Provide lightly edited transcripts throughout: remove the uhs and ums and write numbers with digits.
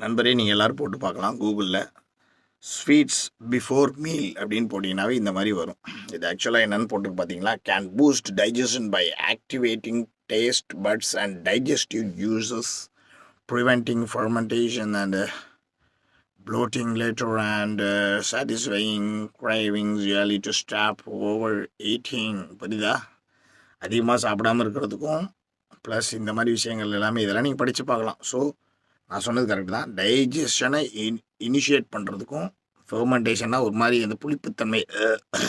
நண்பரே நீங்கள் எல்லோரும் போட்டு பார்க்கலாம் கூகுளில். ஸ்வீட்ஸ் பிஃபோர் மீல் அப்படின்னு போட்டிங்கனாவே இந்த மாதிரி வரும். இது ஆக்சுவலாக என்னென்னு போட்டு பார்த்தீங்களா, can boost digestion by activating taste buds and digestive uses, preventing fermentation and bloating later and satisfying cravings early to stop overeating. புரியுதா? அதிகமாக சாப்பிடாமல் இருக்கிறதுக்கும் ப்ளஸ் இந்த மாதிரி விஷயங்கள் எல்லாமே இதெல்லாம் நீங்கள் படித்து பார்க்கலாம். ஸோ நான் சொன்னது கரெக்டு தான். டைஜஷனை இனிஷியேட் பண்ணுறதுக்கும், ஃபெர்மெண்டேஷனாக ஒரு மாதிரி அந்த புளிப்புத்தன்மை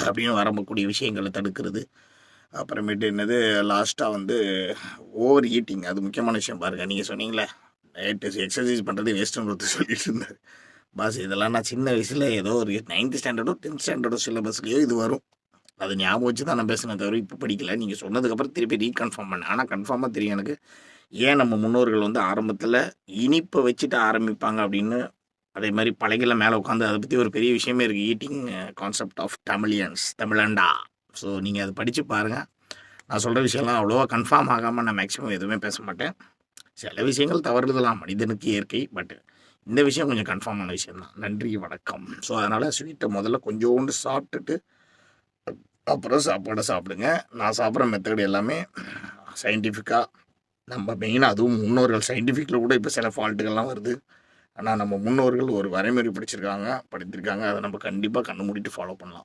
அப்படின்னு வரக்கூடிய விஷயங்களை தடுக்கிறது. அப்புறமேட்டு என்னது லாஸ்ட்டாக வந்து ஓவர் ஈட்டிங், அது முக்கியமான விஷயம். பாருங்கள், நீங்கள் சொன்னீங்களே டயட்டு எக்ஸசைஸ் பண்ணுறது வேஸ்ட்டுன்னு ஒருத்தர் சொல்லிட்டு இருந்தார். பாஸ் இதெல்லாம் நான் சின்ன வயசில் ஏதோ ஒரு 9th ஸ்டாண்டர்டோ 10th ஸ்டாண்டர்டோ சிலபஸ்லேயோ இது வரும். அது ஞாபகம் வச்சு தான் நான் பேசினேன், தவிர இப்போ படிக்கல. நீங்கள் சொன்னதுக்கப்புறம் திருப்பி ரீகன்ஃபார்ம் பண்ணேன். ஆனால் கன்ஃபார்மாக தெரியும் எனக்கு ஏன் நம்ம முன்னோர்கள் வந்து ஆரம்பத்தில் இனிப்பை வச்சுட்டு ஆரம்பிப்பாங்க அப்படின்னு. அதே மாதிரி பழகில மேலே உட்காந்து அதை பற்றி ஒரு பெரிய விஷயமே இருக்குது, ஈட்டிங் கான்செப்ட் ஆஃப் தமிழண்டா. ஸோ நீங்கள் அதை படித்து பாருங்கள். நான் சொல்கிற விஷயம்லாம் அவ்வளோவா கன்ஃபார்ம் ஆகாமல் நான் மேக்ஸிமம் எதுவுமே பேச மாட்டேன். சில விஷயங்கள் தவறுதலாம், மனிதனுக்கு இயற்கை. பட் இந்த விஷயம் கொஞ்சம் கன்ஃபார்மான விஷயந்தான். நன்றி, வணக்கம். ஸோ அதனால் ஸ்வீட்டை முதல்ல கொஞ்சோண்டு சாப்பிட்டுட்டு அப்புறம் சாப்பாடை சாப்பிடுங்க. நான் சாப்பிட்ற மெத்தடு எல்லாமே சயின்டிஃபிக்காக, நம்ம மெயினாக அதுவும் முன்னோர்கள் சயின்டிஃபிக்கில் கூட இப்போ சில ஃபால்ட்டுகள்லாம் வருது. ஆனால் நம்ம முன்னோர்கள் ஒரு வரைமுறை படிச்சிருக்காங்க, படித்திருக்காங்க. அதை நம்ம கண்டிப்பாக கண்ணு மூடிட்டு ஃபாலோ பண்ணலாம்.